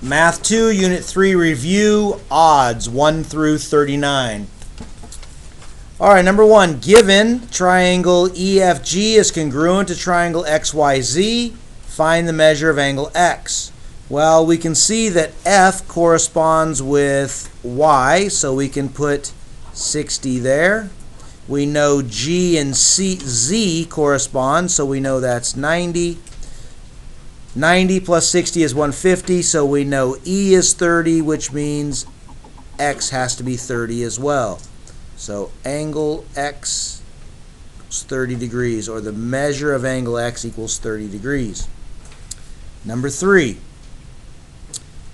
Math 2, Unit 3 Review, Odds 1 through 39. Alright, number 1, given triangle EFG is congruent to triangle XYZ, find the measure of angle X. Well, we can see that F corresponds with Y, so we can put 60 there. We know G and Z correspond, so we know that's 90. 90 plus 60 is 150, so we know E is 30, which means X has to be 30 as well. So angle X is 30 degrees, or the measure of angle X equals 30 degrees. Number 3.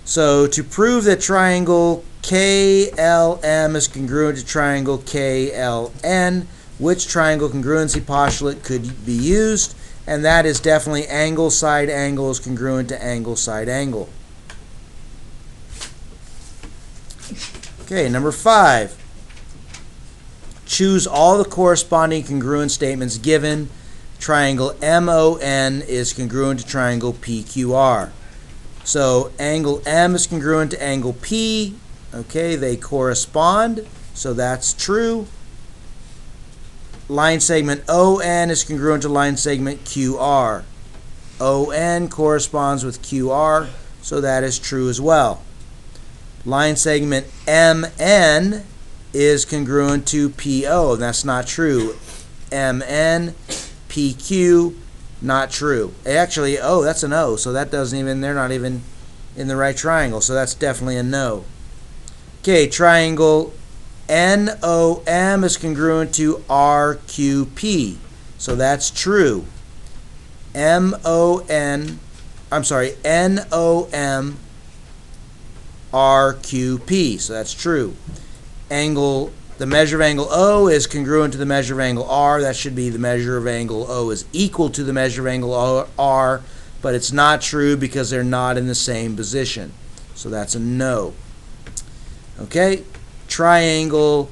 So to prove that triangle KLM is congruent to triangle KLN, which triangle congruency postulate could be used? And that is definitely angle side angle is congruent to angle side angle. Okay, number 5. Choose all the corresponding congruent statements given. Triangle MON is congruent to triangle PQR. So angle M is congruent to angle P. Okay, they correspond, so that's true. Line segment ON is congruent to line segment QR. ON corresponds with QR, so that is true as well. Line segment MN is congruent to PO, and that's not true. MN, PQ, not true. Actually, oh, that's an O, so that doesn't even, they're not even in the right triangle, so that's definitely a no. Okay, triangle NOM is congruent to RQP, so that's true. NOM, RQP, so that's true. The measure of angle O is congruent to the measure of angle R. That should be the measure of angle O is equal to the measure of angle R, but it's not true because they're not in the same position. So that's a no. Okay, triangle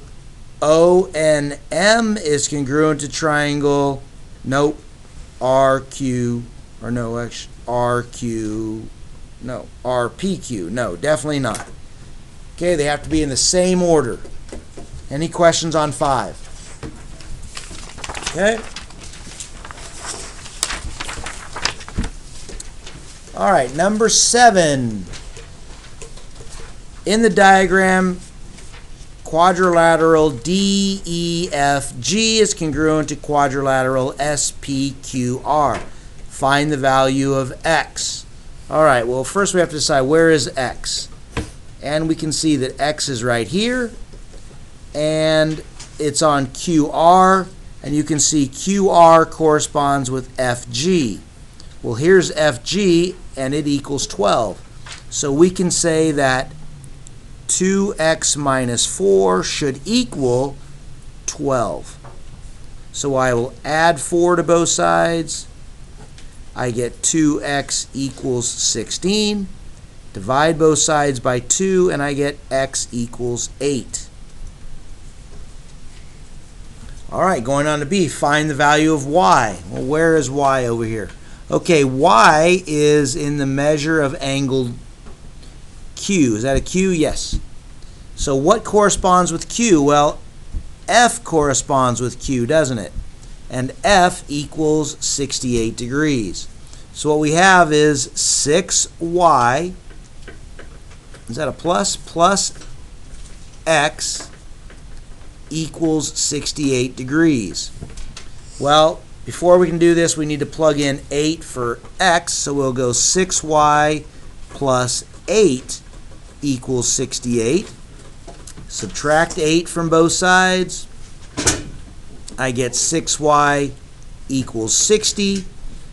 ONM is congruent to triangle, nope, RQ, or no, RQ, no, RPQ, no, definitely not. Okay, they have to be in the same order. Any questions on 5? Okay. All right, number 7. In the diagram, quadrilateral DEFG is congruent to quadrilateral SPQR. Find the value of X. All right, well, first we have to decide where is X. And we can see that X is right here, and it's on QR, and you can see QR corresponds with FG. Well, here's FG, and it equals 12. So we can say that 2x minus 4 should equal 12. So I will add 4 to both sides. I get 2x equals 16. Divide both sides by 2, and I get x equals 8. All right, going on to B, find the value of y. Well, where is y over here? Okay, y is in the measure of angle Q. Is that a Q? Yes. So what corresponds with Q? Well, F corresponds with Q, doesn't it? And F equals 68 degrees. So what we have is 6y, is that a plus? Plus x equals 68 degrees. Well, before we can do this, we need to plug in 8 for x, so we'll go 6y plus 8 equals 68. Subtract 8 from both sides. I get 6y equals 60.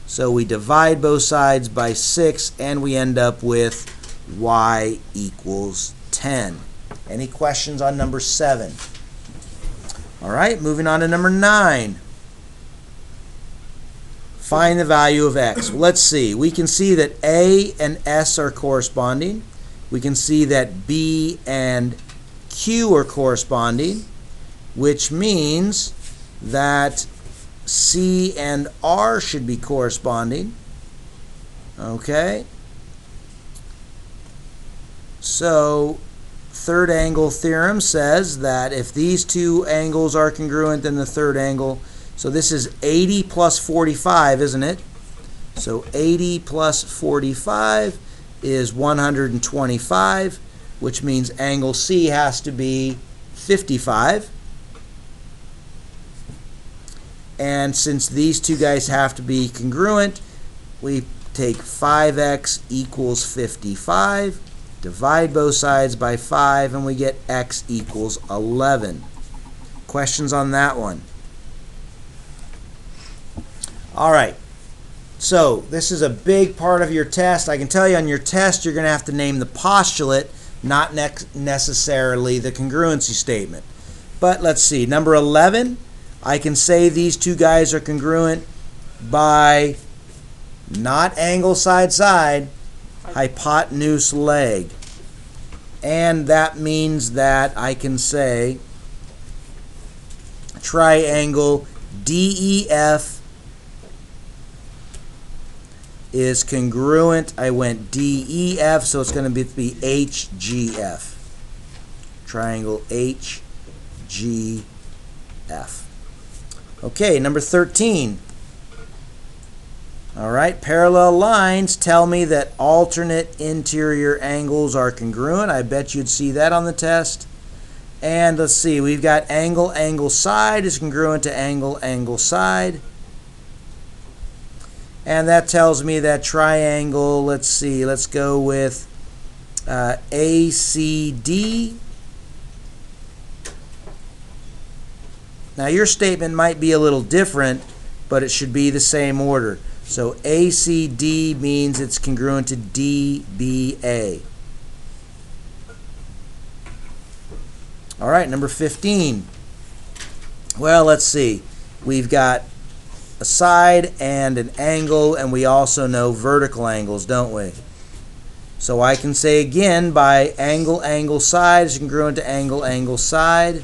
So we divide both sides by 6, and we end up with y equals 10. Any questions on number 7? All right, moving on to number 9. Find the value of x. Well, let's see. We can see that A and S are corresponding. We can see that B and Q are corresponding, which means that C and R should be corresponding. Okay. So third angle theorem says that if these two angles are congruent, then the third angle, so this is 80 plus 45, isn't it? So 80 plus 45 is 125, which means angle C has to be 55. And since these two guys have to be congruent, we take 5x equals 55, divide both sides by 5, and we get x equals 11. Questions on that one? All right. So this is a big part of your test. I can tell you on your test you're going to have to name the postulate, not necessarily the congruency statement. But let's see. Number 11, I can say these two guys are congruent by not angle side side, hypotenuse leg. And that means that I can say triangle DEF is congruent. I went DEF, so it's going to be HGF. Triangle HGF. Okay, number 13. All right, parallel lines tell me that alternate interior angles are congruent. I bet you'd see that on the test. And let's see, we've got angle, angle, side is congruent to angle, angle, side. And that tells me that triangle, let's see, let's go with ACD. Now your statement might be a little different, but it should be the same order. So ACD means it's congruent to DBA. All right, number 15. Well, let's see. We've got a side and an angle, and we also know vertical angles, don't we? So I can say again by angle, angle, side is congruent to angle, angle, side,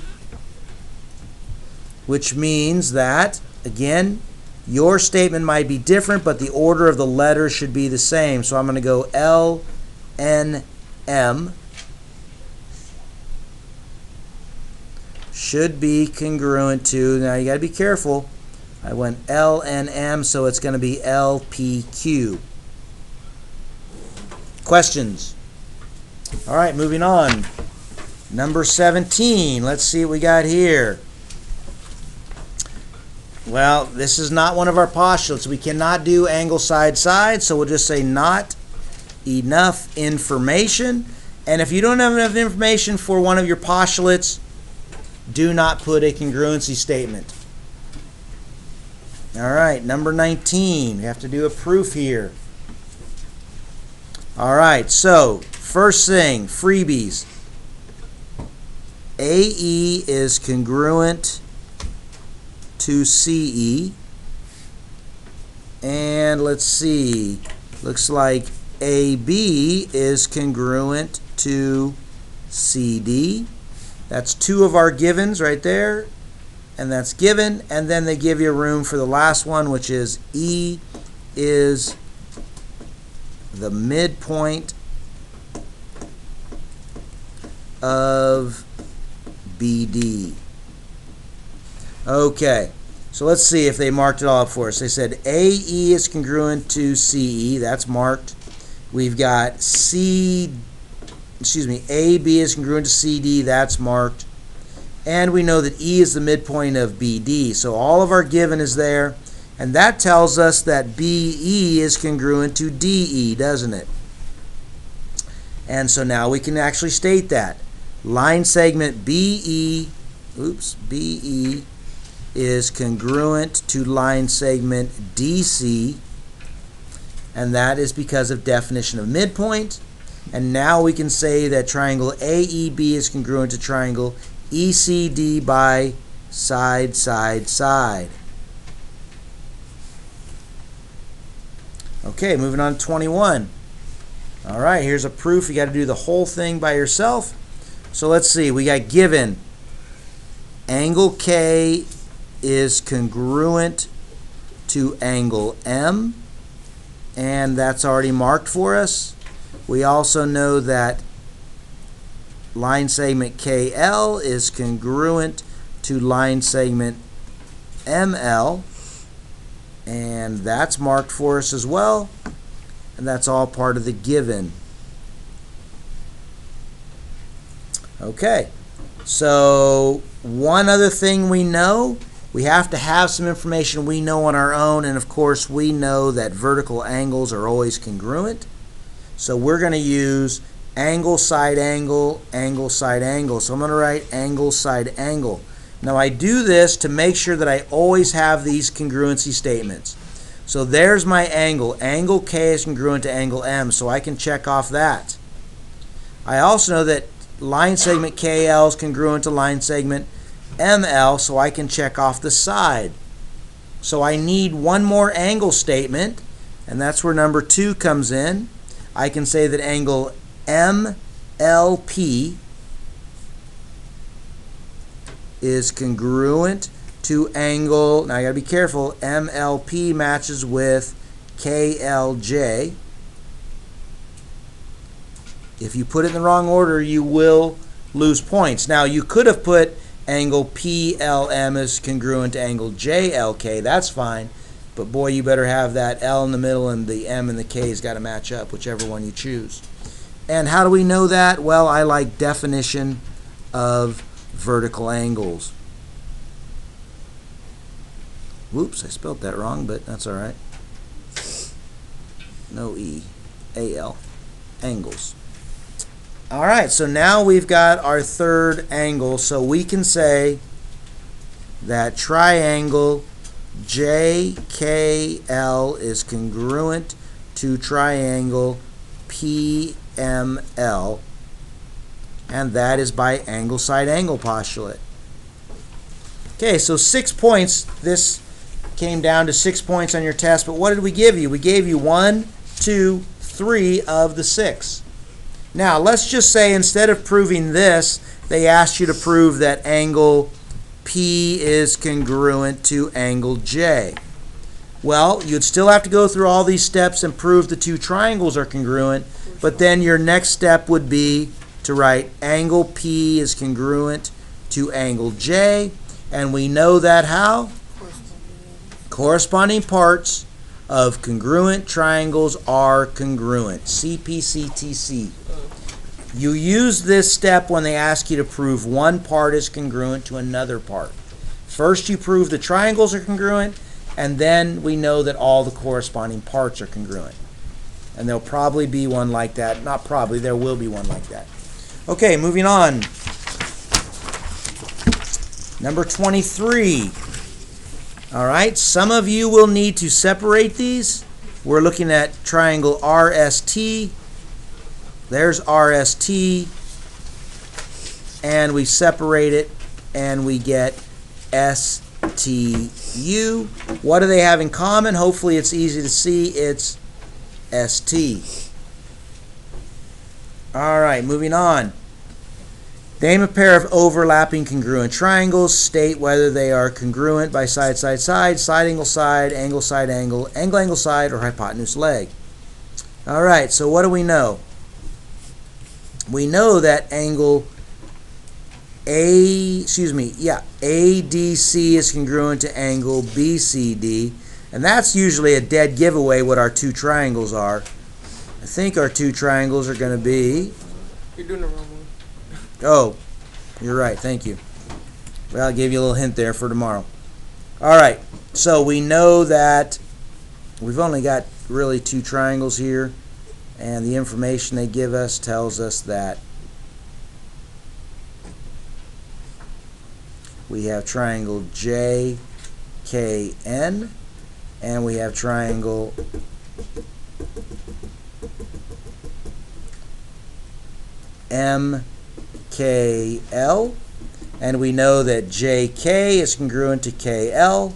which means that, again, your statement might be different, but the order of the letters should be the same. So I'm going to go L, N, M. Should be congruent to, now you got to be careful. I went L, N, M, so it's going to be L, P, Q. Questions? All right, moving on. Number 17. Let's see what we got here. Well, this is not one of our postulates. We cannot do angle side side, so we'll just say not enough information. And if you don't have enough information for one of your postulates, do not put a congruency statement. All right, number 19. We have to do a proof here. All right, so first thing, freebies. AE is congruent to CE. And let's see, looks like AB is congruent to CD. That's two of our givens right there. And that's given. And then they give you room for the last one, which is E is the midpoint of BD. Okay, so let's see if they marked it all up for us. They said AE is congruent to CE. That's marked. We've got AB is congruent to CD. That's marked. And we know that E is the midpoint of BD. So all of our given is there. And that tells us that BE is congruent to DE, doesn't it? And so now we can actually state that. Line segment BE is congruent to line segment DC. And that is because of definition of midpoint. And now we can say that triangle AEB is congruent to triangle ECD by side, side, side. Okay, moving on to 21. All right, here's a proof. You got to do the whole thing by yourself. So let's see. We got given angle K is congruent to angle M, and that's already marked for us. We also know that line segment KL is congruent to line segment ML, and that's marked for us as well, and that's all part of the given. Okay, so one other thing we know, we have to have some information we know on our own, and of course we know that vertical angles are always congruent. So we're going to use angle, side angle, angle, side angle. So I'm going to write angle, side angle. Now I do this to make sure that I always have these congruency statements. So there's my angle. Angle K is congruent to angle M, so I can check off that. I also know that line segment KL is congruent to line segment ML, so I can check off the side. So I need one more angle statement, and that's where number 2 comes in. I can say that angle MLP is congruent to angle, now I gotta be careful, MLP matches with KLJ. If you put it in the wrong order, you will lose points. Now you could have put angle PLM is congruent to angle JLK, that's fine, but boy, you better have that L in the middle and the M and the K's got to match up, whichever one you choose. And how do we know that? Well, I like definition of vertical angles. Whoops, I spelled that wrong, but that's all right. No E, A-L, angles. All right, so now we've got our third angle, so we can say that triangle JKL is congruent to triangle PML, and that is by angle side angle postulate. Okay, so 6 points. This came down to 6 points on your test, but what did we give you? We gave you 1, 2, 3 of the 6. Now, let's just say instead of proving this, they asked you to prove that angle P is congruent to angle J. Well, you'd still have to go through all these steps and prove the two triangles are congruent, but then your next step would be to write angle P is congruent to angle J, and we know that how? Corresponding parts of congruent triangles are congruent. CPCTC. You use this step when they ask you to prove one part is congruent to another part. First you prove the triangles are congruent, and then we know that all the corresponding parts are congruent. And there'll probably be one like that. Not probably, there will be one like that. Okay, moving on. Number 23. All right, some of you will need to separate these. We're looking at triangle RST. There's RST, and we separate it, and we get STU. What do they have in common? Hopefully it's easy to see. It's ST. All right, moving on. Name a pair of overlapping congruent triangles. State whether they are congruent by side, side, side, side, angle, angle, angle, side, or hypotenuse leg. All right, so what do we know? We know that angle ADC is congruent to angle BCD, and that's usually a dead giveaway what our two triangles are. I think our two triangles are going to be... You're doing the wrong one. Oh, you're right. Thank you. Well, I'll give you a little hint there for tomorrow. All right, so we know that we've only got really two triangles here, and the information they give us tells us that we have triangle JKN, and we have triangle MKL, and we know that JK is congruent to KL,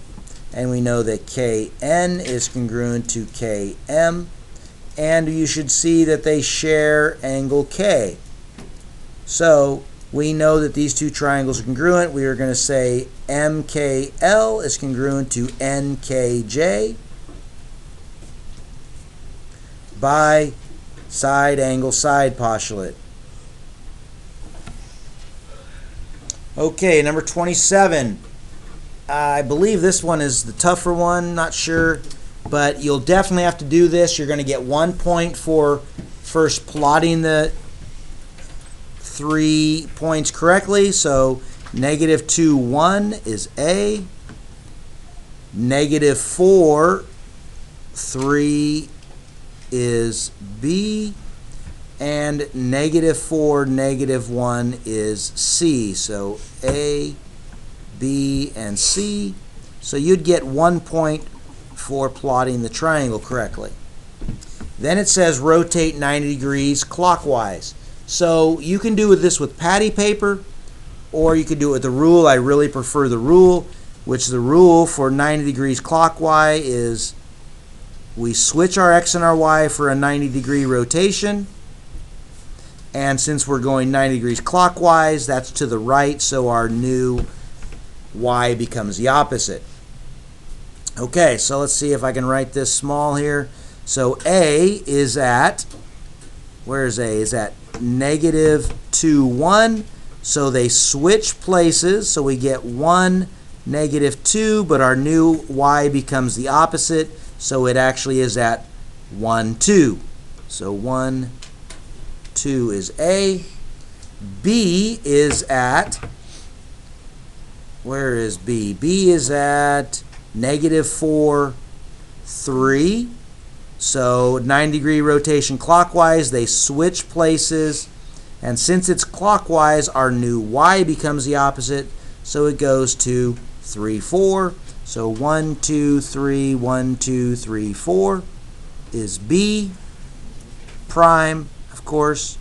and we know that KN is congruent to KM, and you should see that they share angle K. So we know that these two triangles are congruent. We are going to say MKL is congruent to NKJ by side angle side postulate. Okay, number 27. I believe this one is the tougher one, not sure, but you'll definitely have to do this. You're going to get 1 point for first plotting the 3 points correctly. So -2, 1 is A. -4, 3 is B. And -4, -1 is C. So A, B, and C. So you'd get 1 point for plotting the triangle correctly. Then it says rotate 90 degrees clockwise. So you can do this with patty paper, or you could do it with the rule. I really prefer the rule, which the rule for 90 degrees clockwise is we switch our X and our Y for a 90-degree rotation. And since we're going 90 degrees clockwise, that's to the right, so our new Y becomes the opposite. Okay, so let's see if I can write this small here. So A is at, where is A? Is at -2, 1. So they switch places, so we get 1, -2, but our new Y becomes the opposite, so it actually is at 1, 2. So 1, 2 is A. B is at, where is B? B is at -4, 3. So 90-degree rotation clockwise, they switch places. And since it's clockwise, our new Y becomes the opposite. So it goes to 3, 4. So 1, 2, 3, 1, 2, 3, 4 is B prime, of course.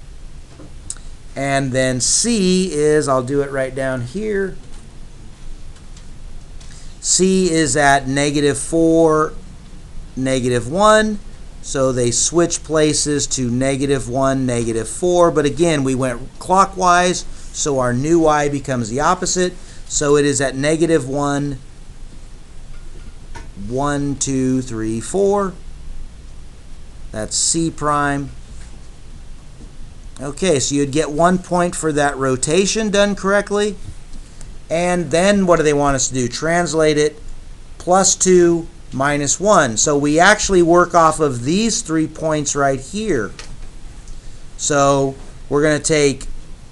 And then C is, I'll do it right down here. C is at -4, -1. So they switch places to -1, -4. But again, we went clockwise, so our new Y becomes the opposite. So it is at -1, 1, 2, 3, 4. That's C prime. Okay, so you'd get 1 point for that rotation done correctly. And then what do they want us to do? Translate it +2 -1. So we actually work off of these 3 points right here. So we're going to take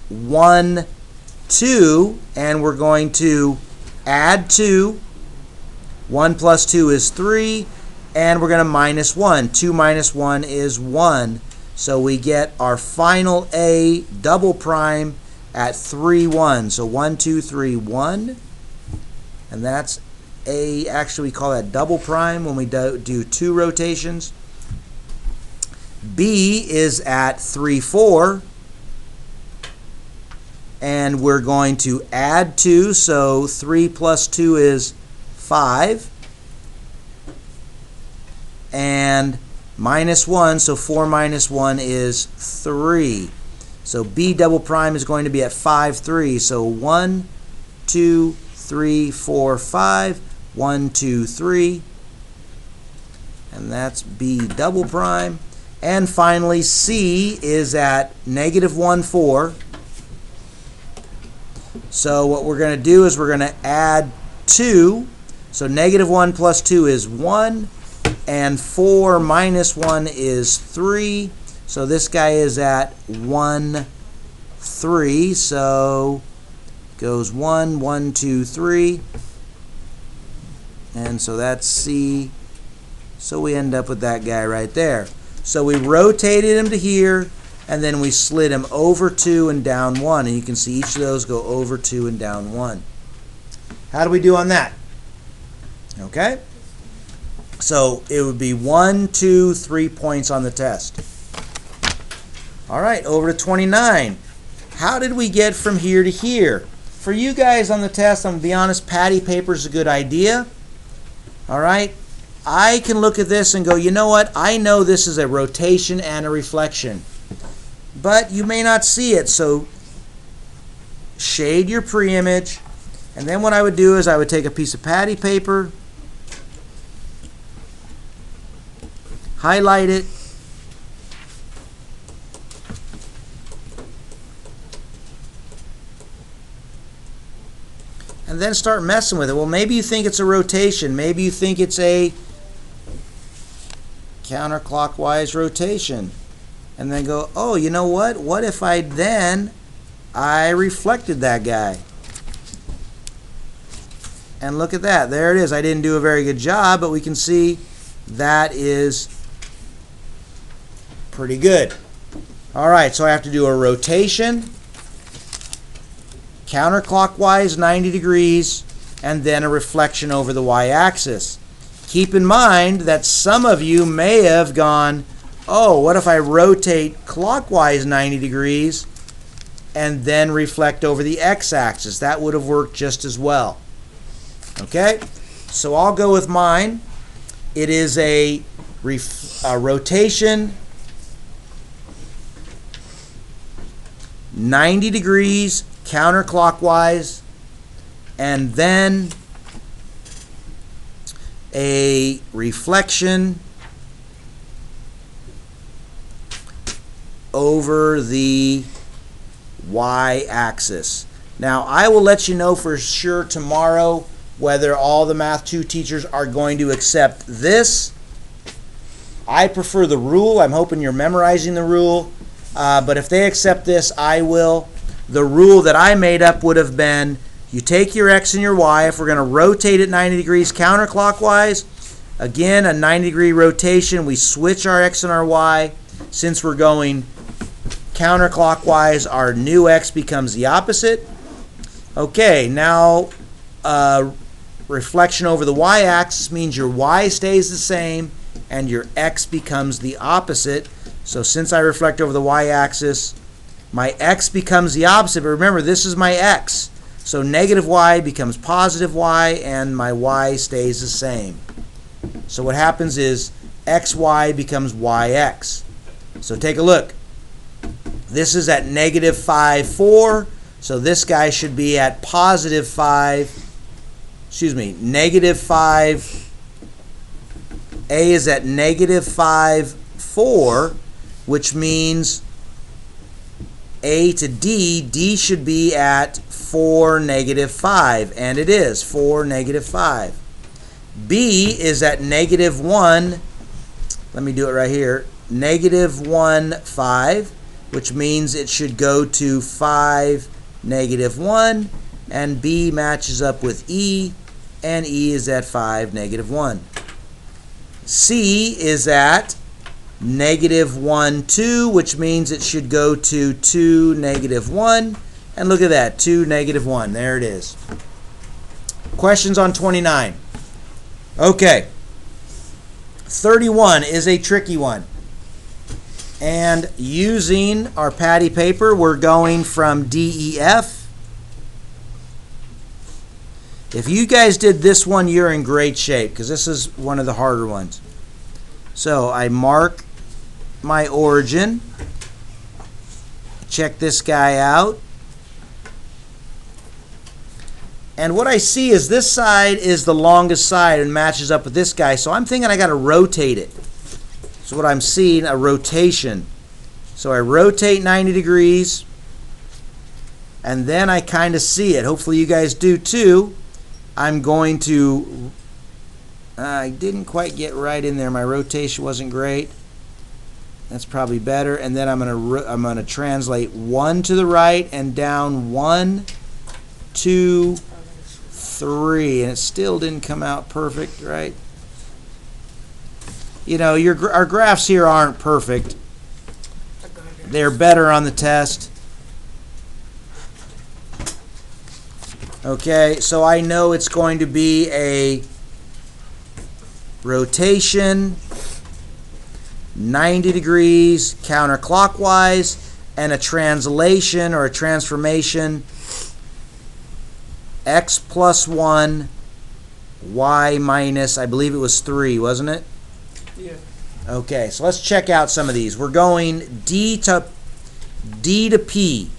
1, 2, and we're going to add 2. 1 plus 2 is 3, and we're going to -1. 2 minus 1 is 1. So we get our final A double prime at 3, 1. So 1, 2, 3, 1. And that's A. Actually, we call that double prime when we do 2 rotations. B is at 3, 4. And we're going to add 2. So 3 plus 2 is 5. And -1, so 4 minus 1 is 3. So B double prime is going to be at 5, 3. So 1, 2, 3, 4, 5. 1, 2, 3. And that's B double prime. And finally, C is at -1, 4. So what we're going to do is we're going to add 2. So -1 plus 2 is 1. And 4 minus 1 is 3. So this guy is at 1, 3. So goes 1, 1, 2, 3. And so that's C. So we end up with that guy right there. So we rotated him to here, and then we slid him over 2 and down 1. And you can see each of those go over 2 and down 1. How do we do on that? Okay? So it would be 1, 2, 3 points on the test. All right, over to 29. How did we get from here to here? For you guys on the test, I'm going to be honest, patty paper is a good idea. All right, I can look at this and go, you know what? I know this is a rotation and a reflection. But you may not see it, so shade your pre-image. And then what I would do is I would take a piece of patty paper, highlight it, and then start messing with it. Well, maybe you think it's a rotation. Maybe you think it's a counterclockwise rotation. And then go, oh, you know what? What if I reflected that guy? And look at that. There it is. I didn't do a very good job, but we can see that is pretty good. All right, so I have to do a rotation, counterclockwise 90 degrees, and then a reflection over the y-axis. Keep in mind that some of you may have gone, oh, what if I rotate clockwise 90 degrees and then reflect over the x-axis? That would have worked just as well. Okay, so I'll go with mine. It is a rotation 90 degrees counterclockwise, and then a reflection over the y-axis. Now, I will let you know for sure tomorrow whether all the Math 2 teachers are going to accept this. I prefer the rule. I'm hoping you're memorizing the rule. But if they accept this, I will. The rule that I made up would have been, you take your x and your y. If we're going to rotate it 90 degrees counterclockwise, again, a 90-degree rotation, we switch our x and our y. Since we're going counterclockwise, our new x becomes the opposite. Okay, now reflection over the y-axis means your y stays the same and your x becomes the opposite. So since I reflect over the y-axis, my x becomes the opposite. But remember, this is my x. So negative y becomes positive y, and my y stays the same. So what happens is xy becomes yx. So take a look. This is at negative 5, 4. So this guy should be at positive 5. Excuse me, negative 5. A is at negative 5, 4, which means A to D should be at 4, negative 5. And it is 4, negative 5. B is at negative 1. Let me do it right here. Negative 1, 5, which means it should go to 5, negative 1. And B matches up with E, and E is at 5, negative 1. C is at negative 1, 2, which means it should go to 2, negative 1. And look at that, 2, negative 1. There it is. Questions on 29. Okay. 31 is a tricky one. And using our patty paper, we're going from DEF. If you guys did this one, you're in great shape, because this is one of the harder ones. So I mark my origin. Check this guy out. And what I see is this side is the longest side and matches up with this guy. So I'm thinking I got to rotate it. So what I'm seeing, a rotation. So I rotate 90 degrees. And then I kind of see it. Hopefully you guys do too. I'm going to, I didn't quite get right in there. My rotation wasn't great. That's probably better. And then I'm going to translate 1 to the right and down 1, 2, 3. And it still didn't come out perfect, right? You know, our graphs here aren't perfect. They're better on the test. Okay, so I know it's going to be a rotation 90 degrees counterclockwise and a translation or a transformation x plus 1 y minus, I believe it was 3, wasn't it? Yeah. Okay, so let's check out some of these. We're going D to P.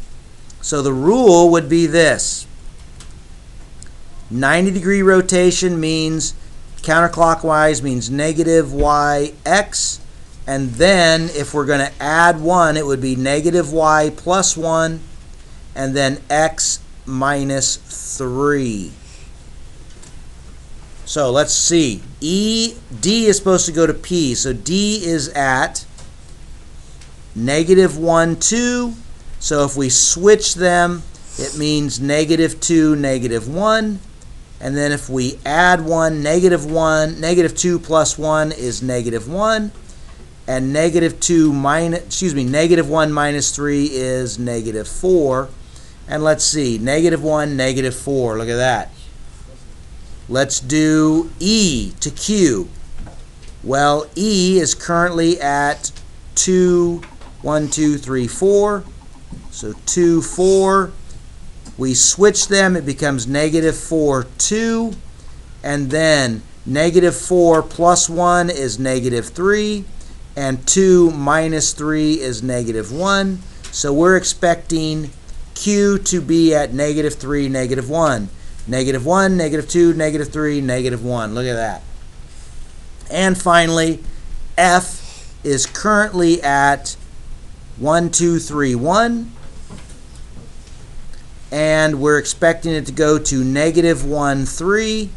So the rule would be this. 90-degree rotation means counterclockwise means negative yx, and then if we're going to add 1, it would be negative y plus 1, and then x minus 3. So let's see. D is supposed to go to P. So D is at -1, 2. So if we switch them, it means -2, -1. And then if we add 1, -2 plus 1 is -1. And -1 minus 3 is -4. And let's see, -1, -4. Look at that. Let's do E to Q. Well, E is currently at 2, 1, 2, 3, 4. So 2, 4. We switch them, it becomes -4, 2. And then -4 plus 1 is -3. And 2 minus 3 is -1. So we're expecting Q to be at -3, -1. -1, -2, -3, -1. Look at that. And finally, F is currently at 1, 2, 3, 1. And we're expecting it to go to -1, 3.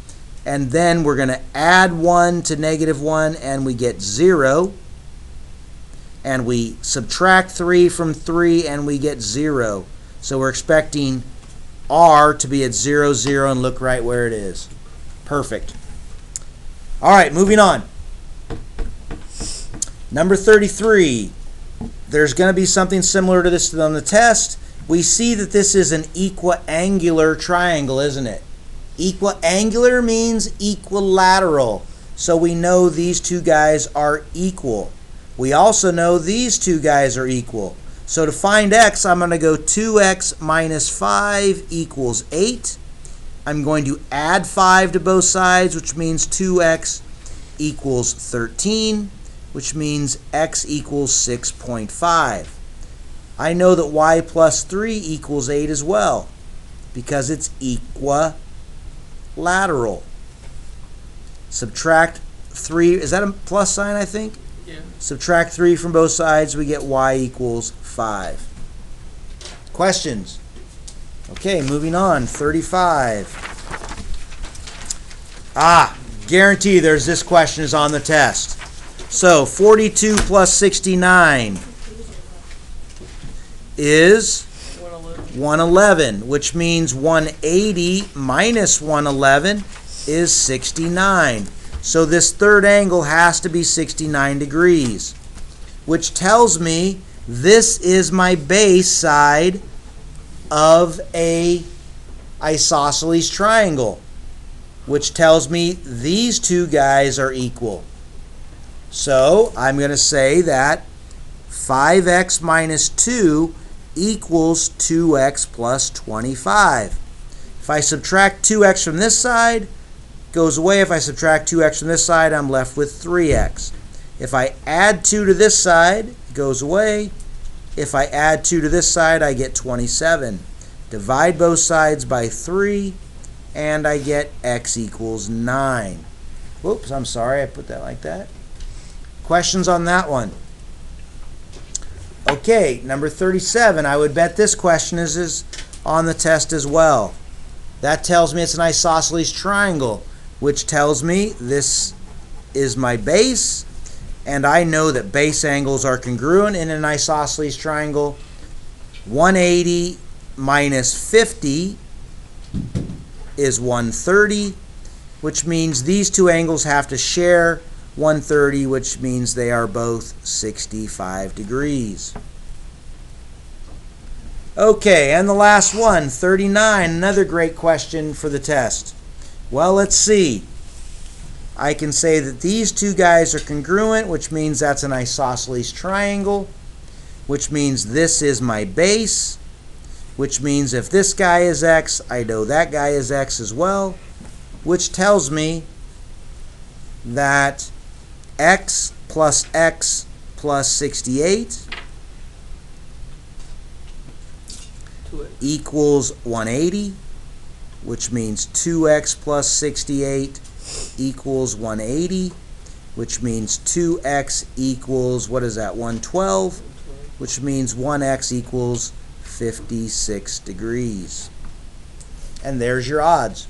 And then we're going to add 1 to -1 and we get 0. And we subtract 3 from 3 and we get 0. So we're expecting R to be at 0, 0, and look right where it is. Perfect. All right, moving on. Number 33. There's going to be something similar to this on the test. We see that this is an equiangular triangle, isn't it? Equiangular means equilateral. So we know these two guys are equal. We also know these two guys are equal. So to find x, I'm going to go 2x minus 5 equals 8. I'm going to add 5 to both sides, which means 2x equals 13, which means x equals 6.5. I know that y plus 3 equals 8 as well, because it's equilateral. Subtract 3, is that a plus sign, I think? Yeah. Subtract 3 from both sides, we get y equals 5. Questions? Okay, moving on. 35. Guarantee there's this question is on the test. So 42 plus 69 is 111, which means 180 minus 111 is 69. So this third angle has to be 69 degrees, which tells me this is my base side of a isosceles triangle, which tells me these two guys are equal. So I'm going to say that 5x minus 2 equals 2x plus 25. If I subtract 2x from this side, it goes away. If I subtract 2x from this side, I'm left with 3x. If I add 2 to this side, it goes away. If I add 2 to this side, I get 27. Divide both sides by 3, and I get x equals 9. Whoops, I'm sorry, I put that like that. Questions on that one? Okay, number 37. I would bet this question is on the test as well. That tells me it's an isosceles triangle, which tells me this is my base, and I know that base angles are congruent in an isosceles triangle. 180 minus 50 is 130, which means these two angles have to share 130, which means they are both 65 degrees. Okay, and the last one, 39, another great question for the test. Well, let's see. I can say that these two guys are congruent, which means that's an isosceles triangle, which means this is my base, which means if this guy is x, I know that guy is x as well, which tells me that x plus 68 equals 180, which means 2x plus 68 equals 180, which means 2x equals, what is that, 112, which means 1x equals 56 degrees. And there's your odds.